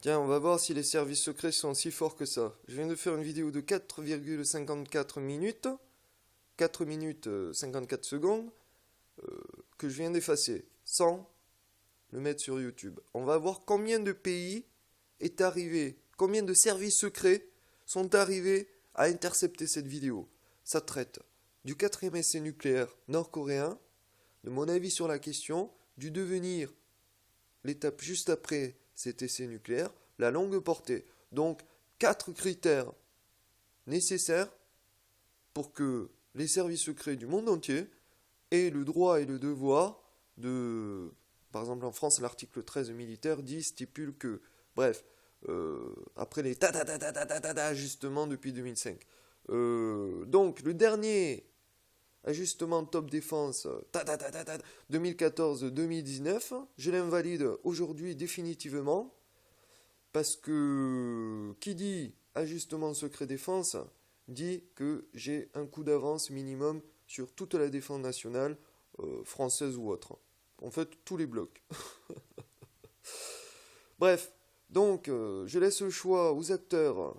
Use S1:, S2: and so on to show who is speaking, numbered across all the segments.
S1: Tiens, on va voir si les services secrets sont si forts que ça. Je viens de faire une vidéo de 4,54 minutes, 4 minutes 54 secondes, que je viens d'effacer, sans le mettre sur YouTube. On va voir combien de pays est arrivé, combien de services secrets sont arrivés à intercepter cette vidéo. Ça traite du quatrième essai nucléaire nord-coréen, de mon avis sur la question, du devenir, l'étape juste après cet essai nucléaire, la longue portée. Donc, 4 critères nécessaires pour que les services secrets du monde entier aient le droit et le devoir de... Par exemple, en France, l'article 13 militaire stipule que... Bref, après les ajustements depuis 2005. Donc, le dernier ajustement top défense 2014-2019, je l'invalide aujourd'hui définitivement parce que qui dit ajustement secret défense dit que j'ai un coup d'avance minimum sur toute la défense nationale, française ou autre. En fait, tous les blocs. Bref, donc je laisse le choix aux acteurs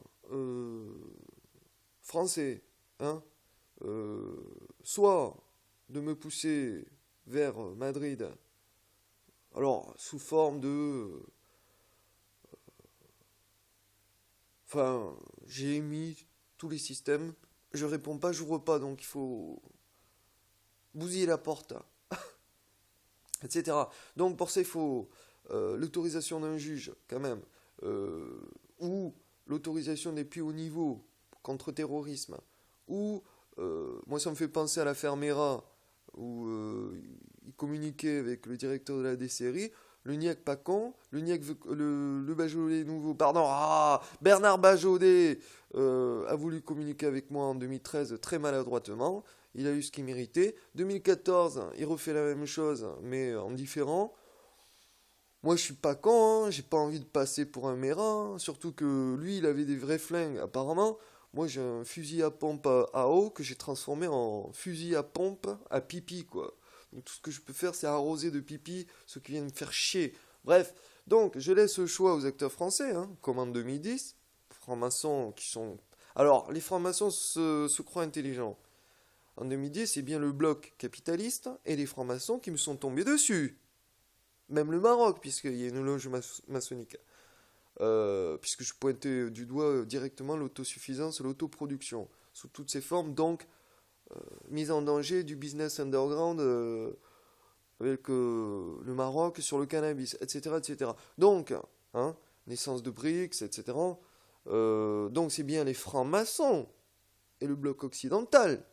S1: français, hein, soit de me pousser vers Madrid, alors sous forme de... Enfin, j'ai émis tous les systèmes, je réponds pas, j'ouvre pas, donc il faut bousiller la porte, etc. Donc pour ça, il faut l'autorisation d'un juge, quand même, ou l'autorisation des plus hauts niveaux contre-terrorisme, ou moi ça me fait penser à l'affaire Mera, où il communiquait avec le directeur de la DCRI, le niaque pas con, le Bajaudet nouveau, pardon, Bernard Bajaudet a voulu communiquer avec moi en 2013 très maladroitement, il a eu ce qu'il méritait. 2014, il refait la même chose, mais en différent. Moi, je suis pas con, hein, j'ai pas envie de passer pour un mérin, surtout que lui, il avait des vrais flingues, apparemment. Moi, j'ai un fusil à pompe à eau que j'ai transformé en fusil à pompe à pipi, quoi. Donc, tout ce que je peux faire, c'est arroser de pipi ceux qui viennent me faire chier. Bref, donc, je laisse le choix aux acteurs français, hein, comme en 2010. Francs-maçons qui sont... Alors, les francs-maçons se croient intelligents. En 2010, c'est bien le bloc capitaliste et les francs-maçons qui me sont tombés dessus. Même le Maroc, puisqu'il y a une loge maçonnique. Puisque je pointais du doigt directement l'autosuffisance, l'autoproduction, sous toutes ses formes, donc mise en danger du business underground avec le Maroc sur le cannabis, etc. etc. Donc, hein, naissance de BRICS, etc. Donc c'est bien les francs-maçons et le bloc occidental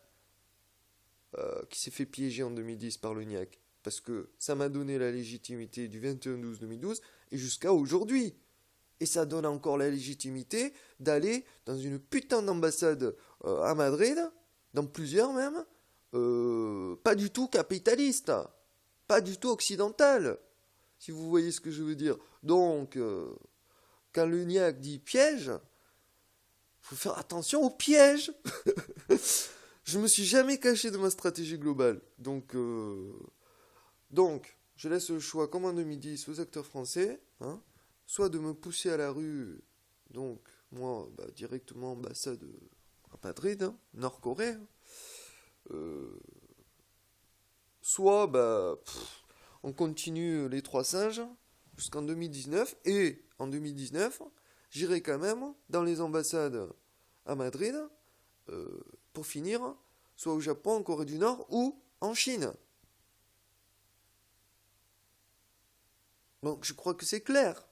S1: qui s'est fait piéger en 2010 par le NIAC. Parce que ça m'a donné la légitimité du 21-12-2012 et jusqu'à aujourd'hui. Et ça donne encore la légitimité d'aller dans une putain d'ambassade à Madrid, dans plusieurs même, pas du tout capitaliste, pas du tout occidental, si vous voyez ce que je veux dire. Donc, quand le NIAC dit piège, faut faire attention au piège. Je me suis jamais caché de ma stratégie globale. Donc, je laisse le choix, comme en 2010, aux acteurs français, hein, soit de me pousser à la rue, donc moi, directement ambassade à Madrid, hein, Nord-Corée, soit on continue les trois singes jusqu'en 2019, et en 2019, j'irai quand même dans les ambassades à Madrid, pour finir, soit au Japon, en Corée du Nord, ou en Chine. Donc je crois que c'est clair.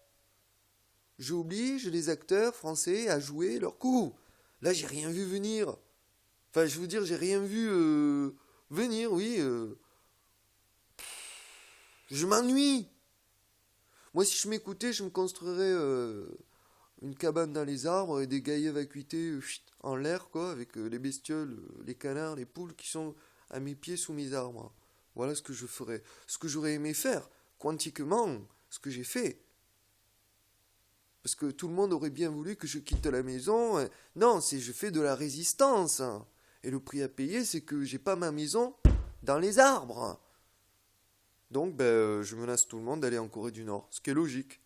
S1: J'oblige les acteurs français à jouer leur coup. Là, j'ai rien vu venir. Enfin, je veux dire, j'ai rien vu venir, oui. Je m'ennuie. Moi, si je m'écoutais, je me construirais une cabane dans les arbres et des gaillets vacuités en l'air, quoi, avec les bestioles, les canards, les poules qui sont à mes pieds sous mes arbres. Voilà ce que je ferais. Ce que j'aurais aimé faire, quantiquement, ce que j'ai fait. Parce que tout le monde aurait bien voulu que je quitte la maison. Non, je fais de la résistance. Et le prix à payer, c'est que j'ai pas ma maison dans les arbres. Donc, je menace tout le monde d'aller en Corée du Nord, ce qui est logique.